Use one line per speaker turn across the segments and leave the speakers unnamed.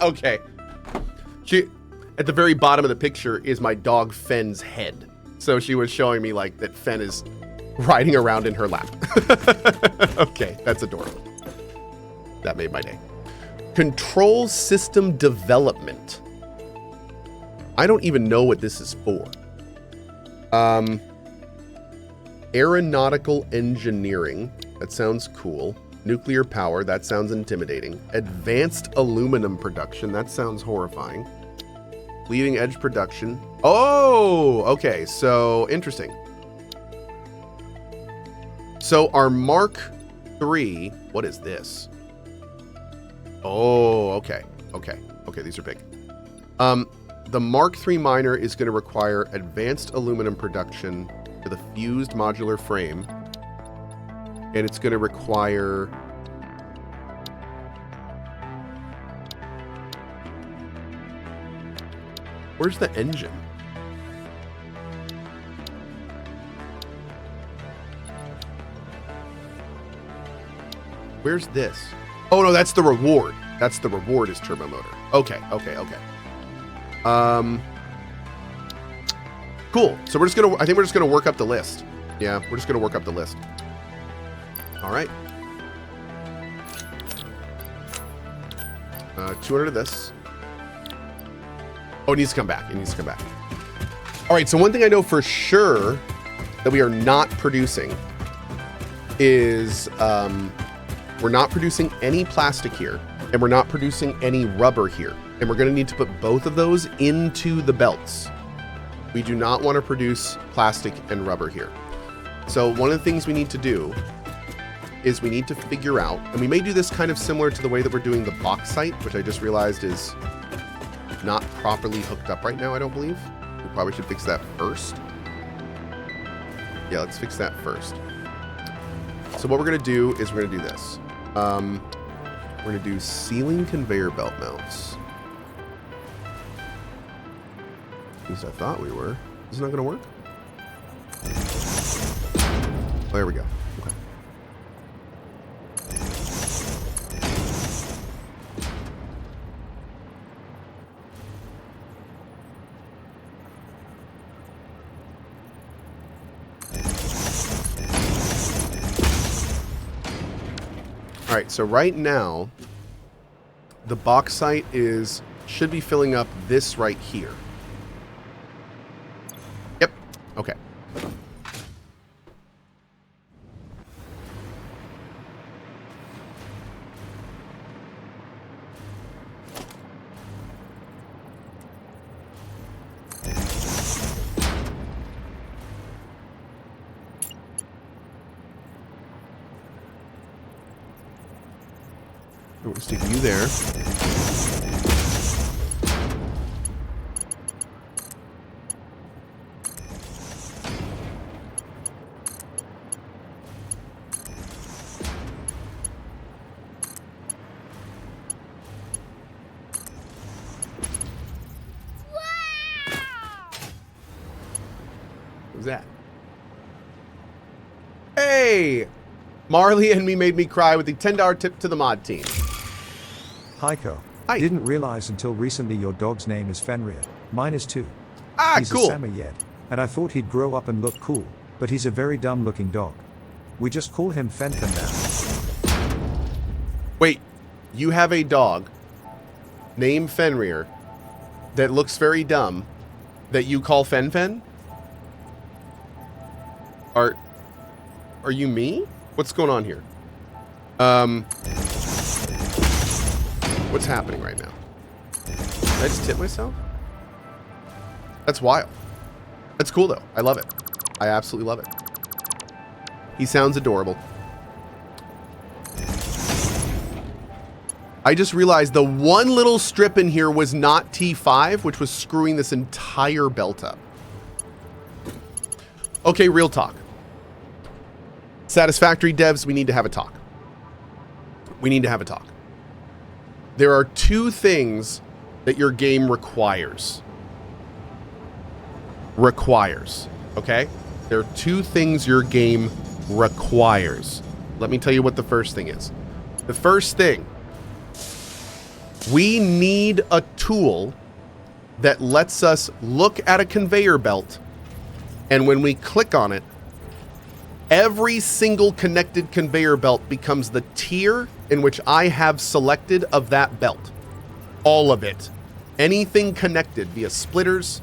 Okay. At the very bottom of the picture is my dog Fen's head. So she was showing me like that Fen is riding around in her lap. Okay, that's adorable. That made my day. Control system development. I don't even know what this is for. Aeronautical engineering. That sounds cool. Nuclear power. That sounds intimidating. Advanced aluminum production. That sounds horrifying. Leading edge production. Oh, okay. So interesting. So our Mark III. What is this? Oh, okay. Okay. Okay. These are big. The Mark III miner is going to require advanced aluminum production for the fused modular frame. And it's going to require... Where's the engine? Where's this? Oh, no, that's the reward. That's the reward is turbo motor. Okay, okay, okay. Cool. So we're just going to, I think we're just going to work up the list. Yeah, we're just going to work up the list. All right. 200 of this. Oh, it needs to come back. It needs to come back. All right. So one thing I know for sure that we are not producing is we're not producing any plastic here, and we're not producing any rubber here. And we're going to need to put both of those into the belts. We do not want to produce plastic and rubber here. So one of the things we need to do is we need to figure out, and we may do this kind of similar to the way that we're doing the bauxite, which I just realized is not properly hooked up right now, I don't believe. We probably should fix that first. Yeah, let's fix that first. So what we're going to do is we're going to do this. We're going to do ceiling conveyor belt mounts. At least I thought we were. Is it not going to work? Oh, there we go. Okay. All right, so right now, the bauxite should be filling up this right here. Yep. Okay. We'll stick you there. What was that? Hey! Marley and me made me cry with the $10 tip to the mod team.
Hi, Cohh.
Hi.
Didn't realize until recently your dog's name is Fenrir. Mine is too.
Ah,
he's
cool.
a Sama yet, and I thought he'd grow up and look cool, but he's a very dumb looking dog. We just call him Fen-Fen now.
Wait, you have a dog named Fenrir that looks very dumb that you call Fen-Fen? Are you me? What's going on here? What's happening right now? Did I just tip myself? That's wild. That's cool though. I love it. I absolutely love it. He sounds adorable. I just realized the one little strip in here was not T5, which was screwing this entire belt up. Okay, real talk. Satisfactory devs, we need to have a talk. We need to have a talk. There are two things that your game requires. Okay? There are two things your game requires. Let me tell you what the first thing is. The first thing We need a tool that lets us look at a conveyor belt, and when we click on it, every single connected conveyor belt becomes the tier in which I have selected of that belt. All of it. Anything connected via splitters,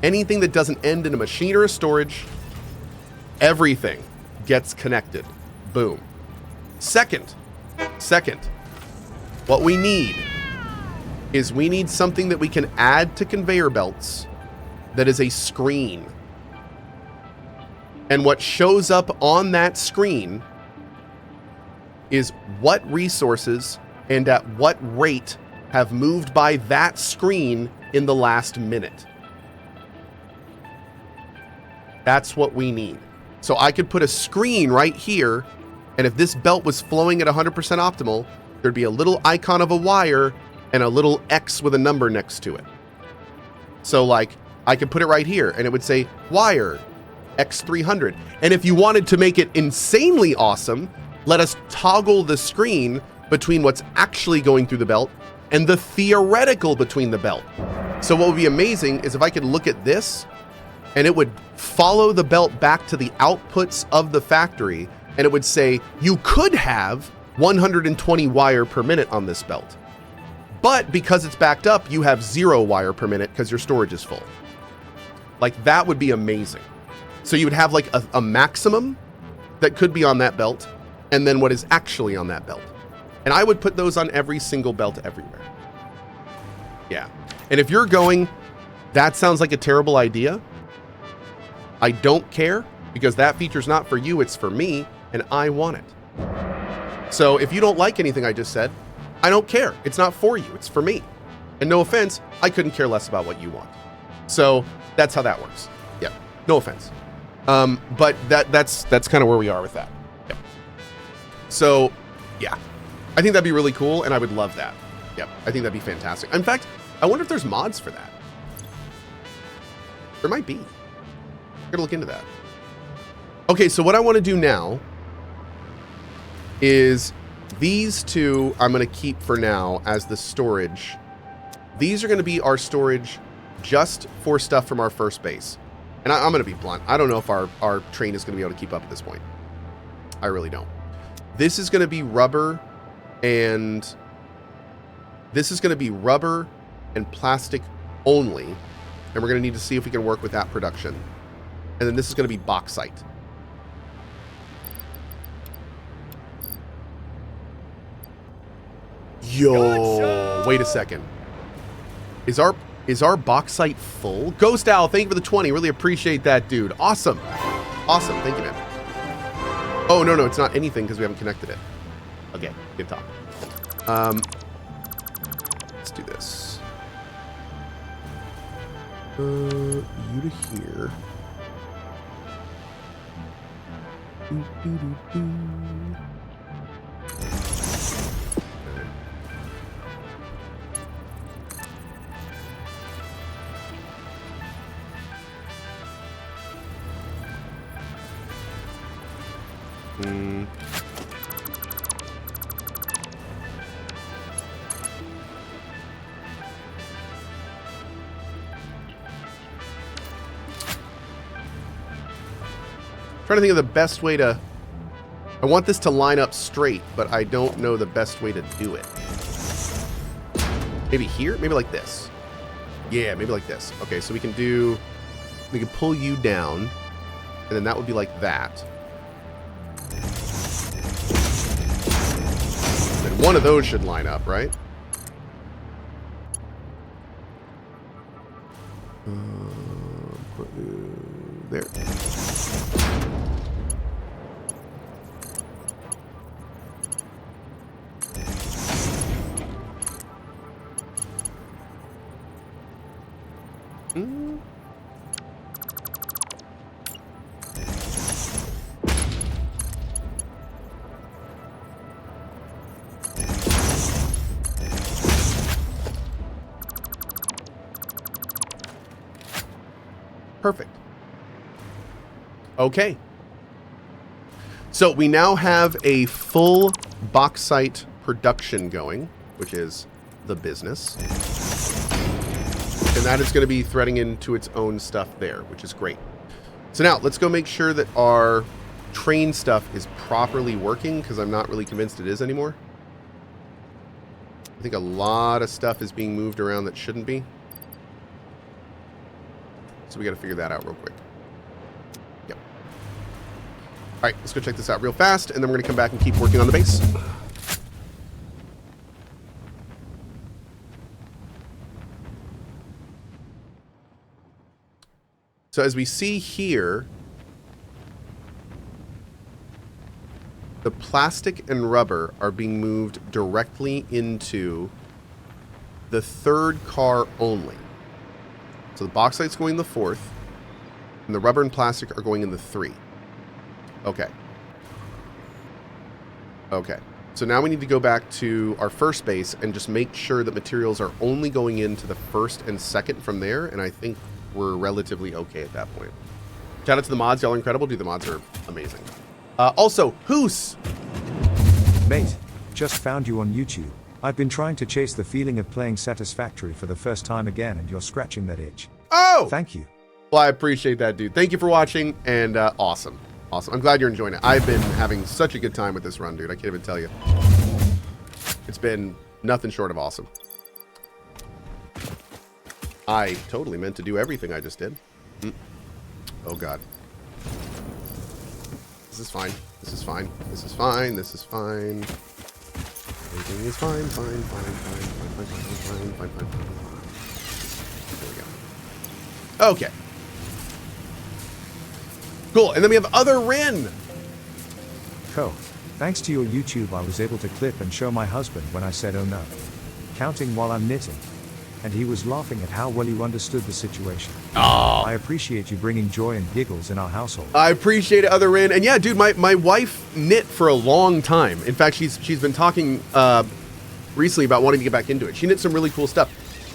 anything that doesn't end in a machine or a storage, everything gets connected. Boom. Second, what we need is we need something that we can add to conveyor belts that is a screen. And what shows up on that screen is what resources and at what rate have moved by that screen in the last minute. That's what we need. So I could put a screen right here, and if this belt was flowing at 100% optimal, there'd be a little icon of a wire and a little X with a number next to it. So like, I could put it right here, and it would say wire X300. And if you wanted to make it insanely awesome, let us toggle the screen between what's actually going through the belt and the theoretical between the belt. So what would be amazing is if I could look at this and it would follow the belt back to the outputs of the factory, and it would say, you could have 120 wire per minute on this belt. But because it's backed up, you have 0 wire per minute because your storage is full. Like, that would be amazing. So you would have like a maximum that could be on that belt, and then what is actually on that belt. And I would put those on every single belt everywhere. Yeah. And if you're going, that sounds like a terrible idea, I don't care, because that feature's not for you, it's for me, and I want it. So if you don't like anything I just said, I don't care. It's not for you, it's for me. And no offense, I couldn't care less about what you want. So that's how that works. Yeah, no offense. But that's kind of where we are with that. Yep. So yeah, I think that'd be really cool, and I would love that. Yep, I think that'd be fantastic. In fact, I wonder if there's mods for that. There might be. I'm gonna look into that. Okay, so what I want to do now is these two I'm going to keep for now as the storage. These are going to be our storage just for stuff from our first base. And I'm going to be blunt. I don't know if our train is going to be able to keep up at this point. I really don't. This is going to be rubber and plastic only. And we're going to need to see if we can work with that production. And then this is going to be bauxite. Yo, wait a second. Is our bauxite full? Ghost Owl, thank you for the 20. Really appreciate that, dude. Awesome. Awesome. Thank you, man. Oh, no, it's not anything because we haven't connected it. Okay, good talk. Let's do this. You to here. Trying to think of the best way to... I want this to line up straight, but I don't know the best way to do it. Maybe here? Maybe like this. Yeah, maybe like this. Okay, so we can pull you down, and then that would be like that. And one of those should line up, right? There. Perfect. Okay. So we now have a full bauxite production going, which is the business. And that is going to be threading into its own stuff there, which is great. So now let's go make sure that our train stuff is properly working, because I'm not really convinced it is anymore. I think a lot of stuff is being moved around that shouldn't be. So we got to figure that out real quick. Yep. All right, let's go check this out real fast, and then we're going to come back and keep working on the base. So as we see here, the plastic and rubber are being moved directly into the third car only. So the bauxite's going in the fourth, and the rubber and plastic are going in the 3. Okay. Okay. So now we need to go back to our first base and just make sure that materials are only going into the first and second from there, and I think we're relatively okay at that point. Shout out to the mods. Y'all are incredible. Dude, the mods are amazing. Also, Hoos!
Mate, just found you on YouTube. I've been trying to chase the feeling of playing Satisfactory for the first time again, and you're scratching that itch.
Oh!
Thank you.
Well, I appreciate that, dude. Thank you for watching, and awesome. Awesome. I'm glad you're enjoying it. I've been having such a good time with this run, dude. I can't even tell you. It's been nothing short of awesome. I totally meant to do everything I just did. Oh, God. This is fine. This is fine. This is fine. This is fine. Everything is fine, fine, fine, fine, fine, fine, fine, fine, fine. There we go. Okay. Cool. And then we have Other Rin.
Cohh, thanks to your YouTube I was able to clip and show my husband when I said oh no. Counting while I'm knitting. And he was laughing at how well you understood the situation.
Oh.
I appreciate you bringing joy and giggles in our household.
I appreciate it, Other Rin. And yeah, dude, my wife knit for a long time. In fact, she's been talking recently about wanting to get back into it. She knit some really cool stuff.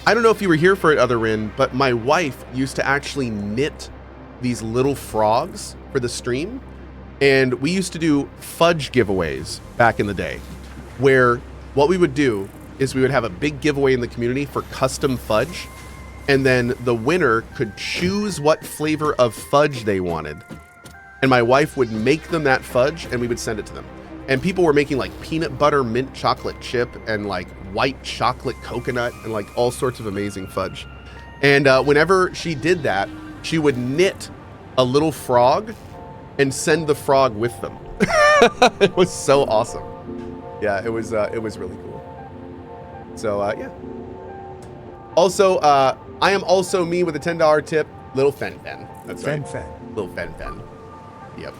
I don't know if you were here for it, Other Rin, but my wife used to actually knit these little frogs for the stream. And we used to do fudge giveaways back in the day, where what we would do is we would have a big giveaway in the community for custom fudge, and then the winner could choose what flavor of fudge they wanted, and my wife would make them that fudge and we would send it to them. And people were making like peanut butter mint chocolate chip and like white chocolate coconut and like all sorts of amazing fudge. And whenever she did that, she would knit a little frog and send the frog with them. It was so awesome. Yeah, it was really cool. So, yeah. Also, I am also me with a $10 tip. Little Fen Fen. That's right.
Fen.
Little Fen Fen. Yep.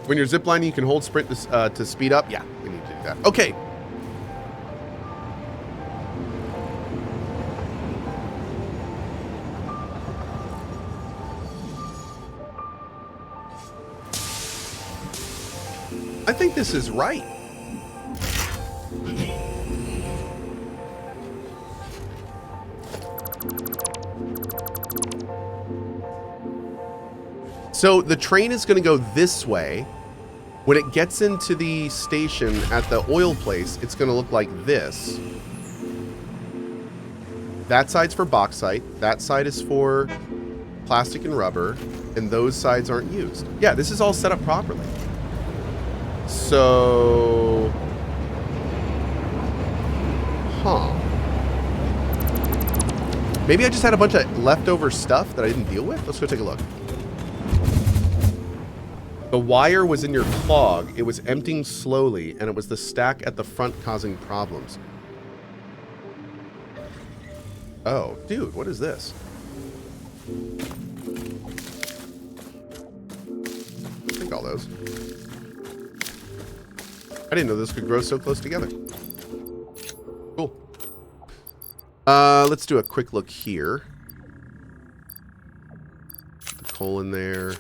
When you're ziplining, you can hold sprint to speed up. Yeah, we need to do that. Okay. I think this is right. So the train is going to go this way. When it gets into the station at the oil place, it's going to look like this. That side's for bauxite. That side is for plastic and rubber. And those sides aren't used. Yeah, this is all set up properly. So... Huh. Maybe I just had a bunch of leftover stuff that I didn't deal with? Let's go take a look. The wire was in your clog. It was emptying slowly, and it was the stack at the front causing problems. Oh, dude, what is this? Take all those. I didn't know this could grow so close together. Cool. Let's do a quick look here. Put the coal in there.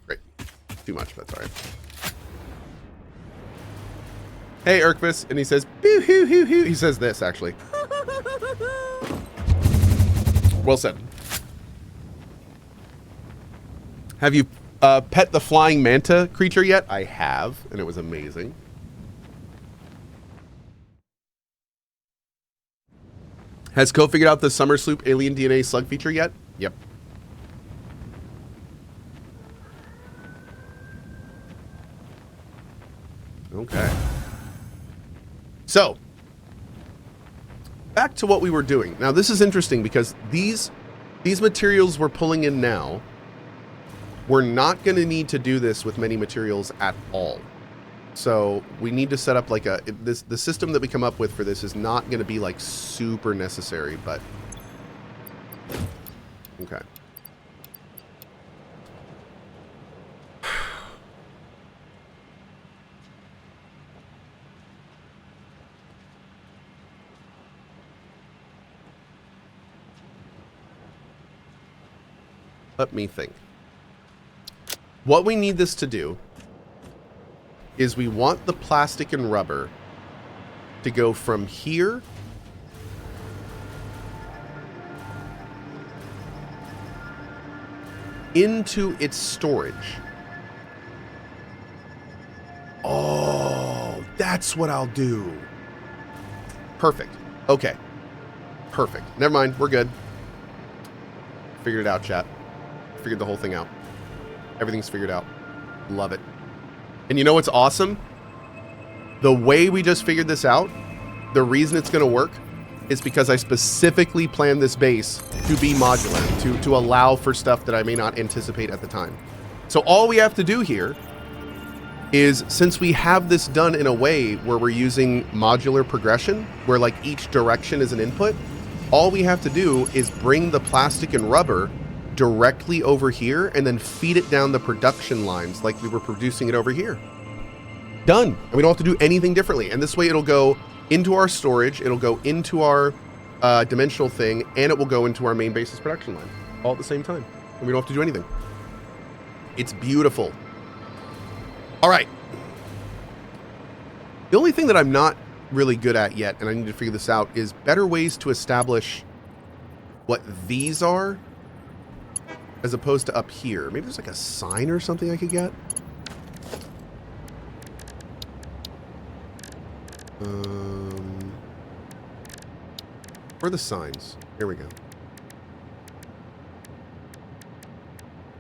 Great. Too much, but that's all right. Hey, Erkvis, and he says, boo hoo hoo hoo. He says this, actually. Well said. Have you Pet the flying manta creature yet? I have, and it was amazing. Has Cohh figured out the Summer Sloop alien DNA slug feature yet? Yep. Okay. So, back to what we were doing. Now, this is interesting because these materials we're pulling in now, we're not going to need to do this with many materials at all. So we need to set up like the system that we come up with for this is not going to be like super necessary, but okay. Let me think. What we need this to do is we want the plastic and rubber to go from here into its storage. Oh, that's what I'll do. Perfect. Okay. Perfect. Never mind. We're good. Figured it out, chat. Figured the whole thing out. Everything's figured out. Love it. And you know what's awesome? The way we just figured this out, the reason it's going to work is because I specifically planned this base to be modular, to allow for stuff that I may not anticipate at the time. So all we have to do here is, since we have this done in a way where we're using modular progression, where like each direction is an input, all we have to do is bring the plastic and rubber directly over here and then feed it down the production lines like we were producing it over here. Done. And we don't have to do anything differently. And this way it'll go into our storage, it'll go into our dimensional thing, and it will go into our main base's production line all at the same time. And we don't have to do anything. It's beautiful. All right. The only thing that I'm not really good at yet, and I need to figure this out, is better ways to establish what these are as opposed to up here. Maybe there's like a sign or something I could get. Where are the signs? Here we go.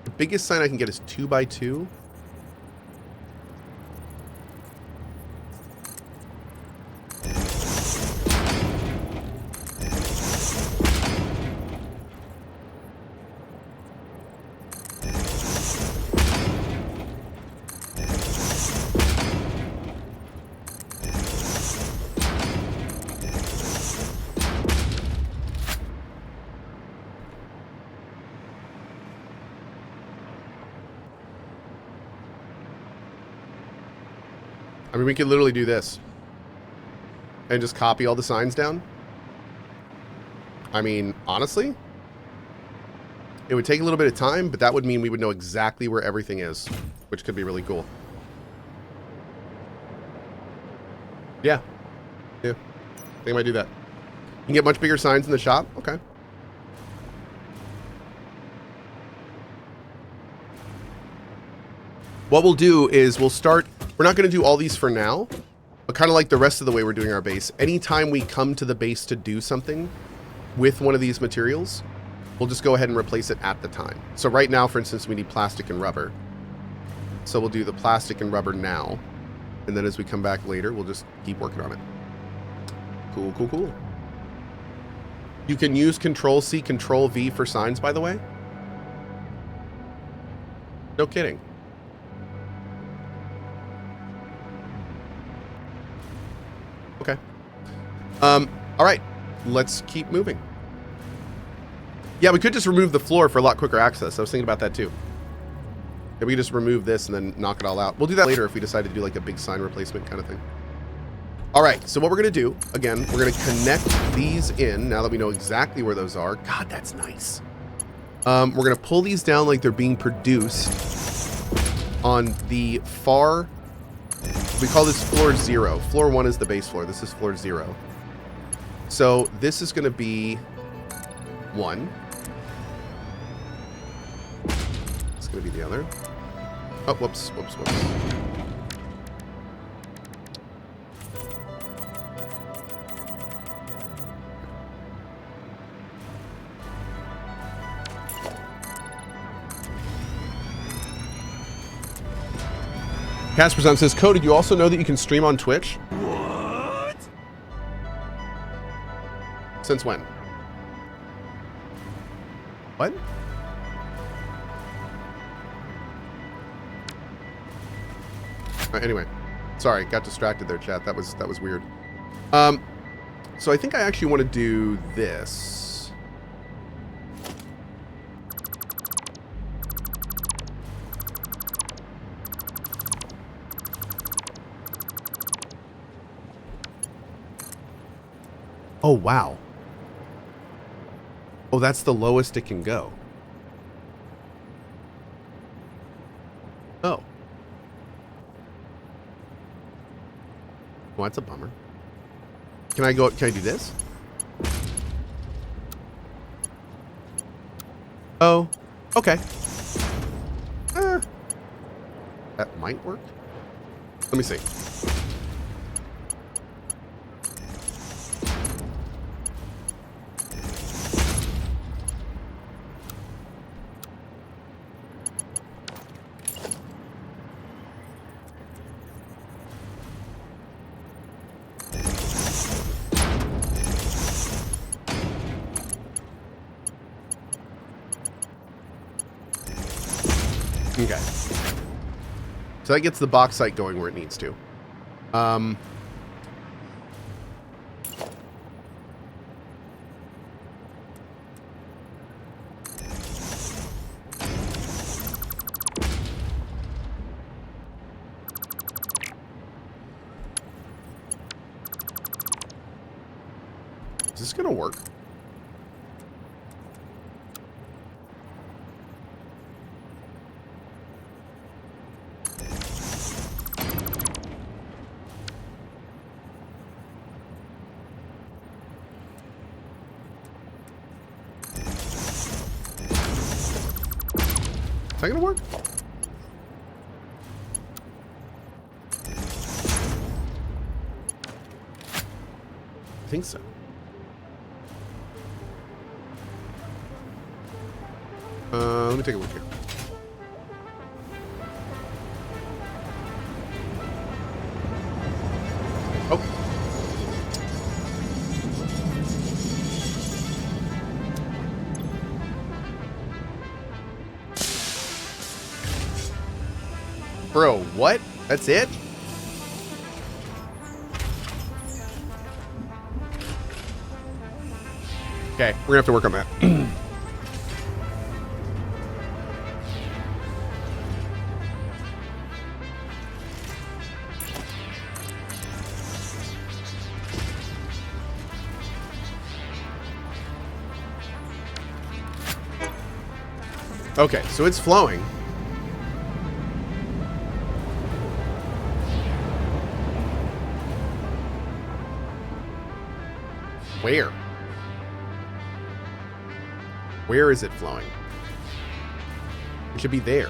The biggest sign I can get is 2x2. I mean, we could literally do this and just copy all the signs down. I mean, honestly, it would take a little bit of time, but that would mean we would know exactly where everything is, which could be really cool. Yeah. Yeah. I think I might do that. You can get much bigger signs in the shop? Okay. What we'll do is we'll start... We're not going to do all these for now, but kind of like the rest of the way we're doing our base. Anytime we come to the base to do something with one of these materials, we'll just go ahead and replace it at the time. So right now, for instance, we need plastic and rubber. So we'll do the plastic and rubber now. And then as we come back later, we'll just keep working on it. Cool, cool, cool. You can use Control-C, Control-V for signs, by the way. No kidding. Okay. All right. Let's keep moving. Yeah, we could just remove the floor for a lot quicker access. I was thinking about that too. Yeah, we could just remove this and then knock it all out. We'll do that later if we decide to do like a big sign replacement kind of thing. All right. So what we're going to do, again, we're going to connect these in now that we know exactly where those are. God, that's nice. We're going to pull these down like they're being produced on the far... We call this floor 0. Floor 1 is the base floor. This is floor 0. So this is going to be 1. It's going to be the other. Oh, whoops. Casperson says, Cohh, did you also know that you can stream on Twitch?
What?
Since when? What? Anyway, sorry, got distracted there, chat. That was weird. So I think I actually want to do this. Oh, wow. Oh, that's the lowest it can go. Oh. Well, that's a bummer. Can I do this? Oh, okay. That might work. Let me see. Okay. So that gets the bauxite going where it needs to. Is this gonna work? Is that gonna work? I think so. Let me take a look here. Oh. Bro, what? That's it? Okay, we're gonna have to work on that. Okay, so it's flowing. Where? Where is it flowing? It should be there.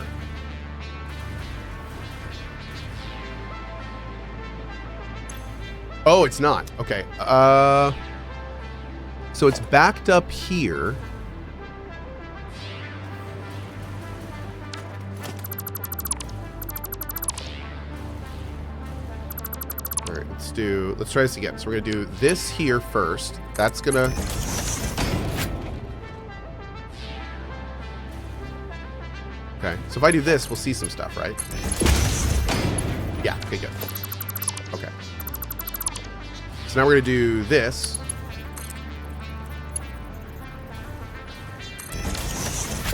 Oh, it's not. Okay. So it's backed up here. All right, let's try this again. So we're gonna do this here first. That's gonna... Okay, so if I do this, we'll see some stuff, right? Yeah, okay, good. Okay. So now we're gonna do this.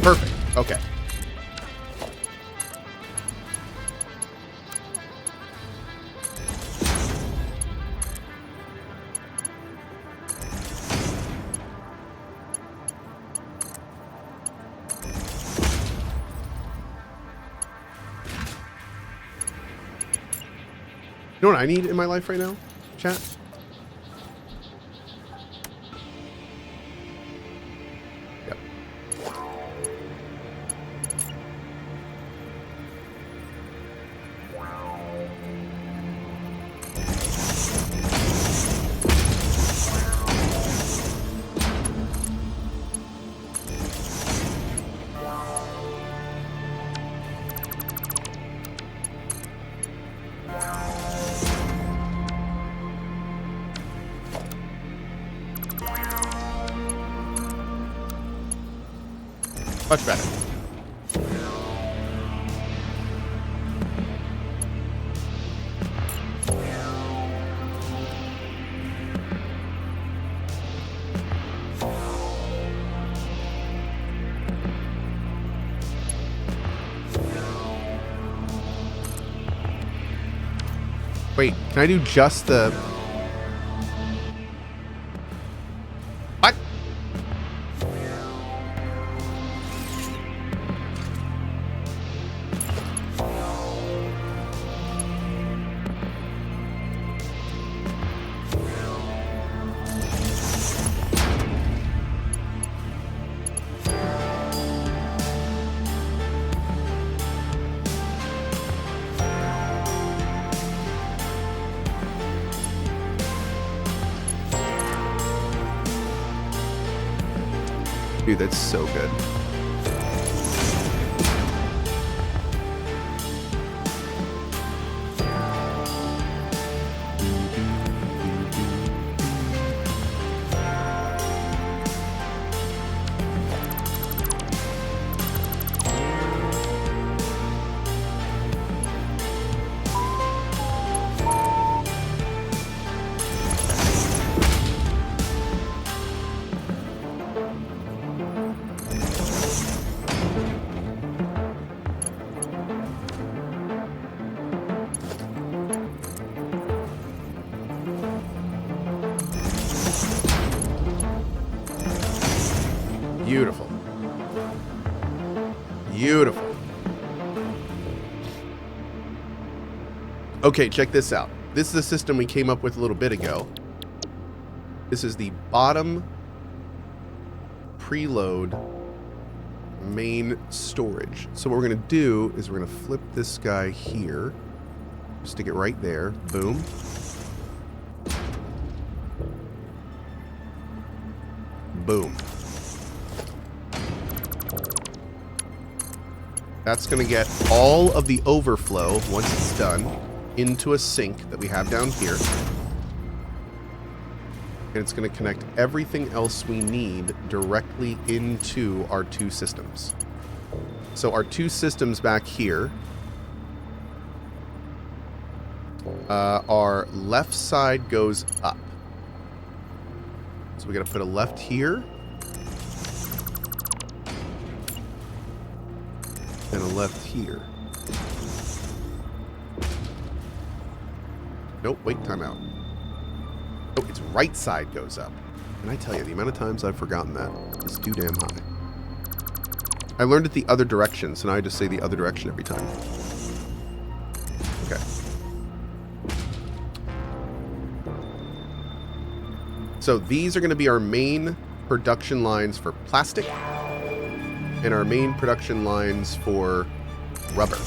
Perfect, okay. You know what I need in my life right now, chat? Yep. Much better. Wait, can I do just the... What? Dude, that's so good. Beautiful. Beautiful. Okay, check this out. This is a system we came up with a little bit ago. This is the bottom preload main storage. So what we're going to do is we're going to flip this guy here. Stick it right there. Boom. Boom. That's going to get all of the overflow, once it's done, into a sink that we have down here. And it's going to connect everything else we need directly into our two systems. So our two systems back here, our left side goes up. So we got to put a left here. And a left here. Nope, wait, time out. Oh, its right side goes up. And I tell you, the amount of times I've forgotten that is too damn high. I learned it the other direction, so now I just say the other direction every time. Okay. So these are going to be our main production lines for plastic. And our main production lines for rubber.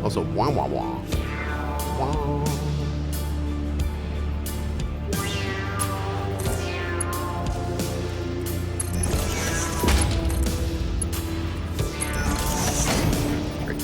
Also, wah wah wah. Wah. Great.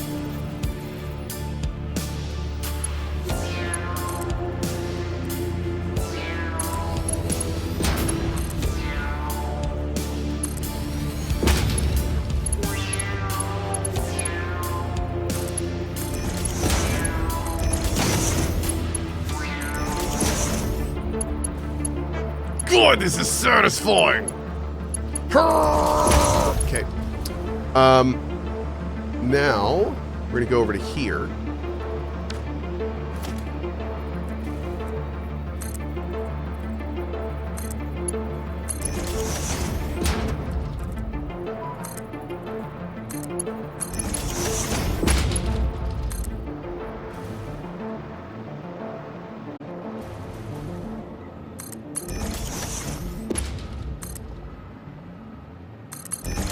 God, this is satisfying. Okay. Now we're gonna go over to here.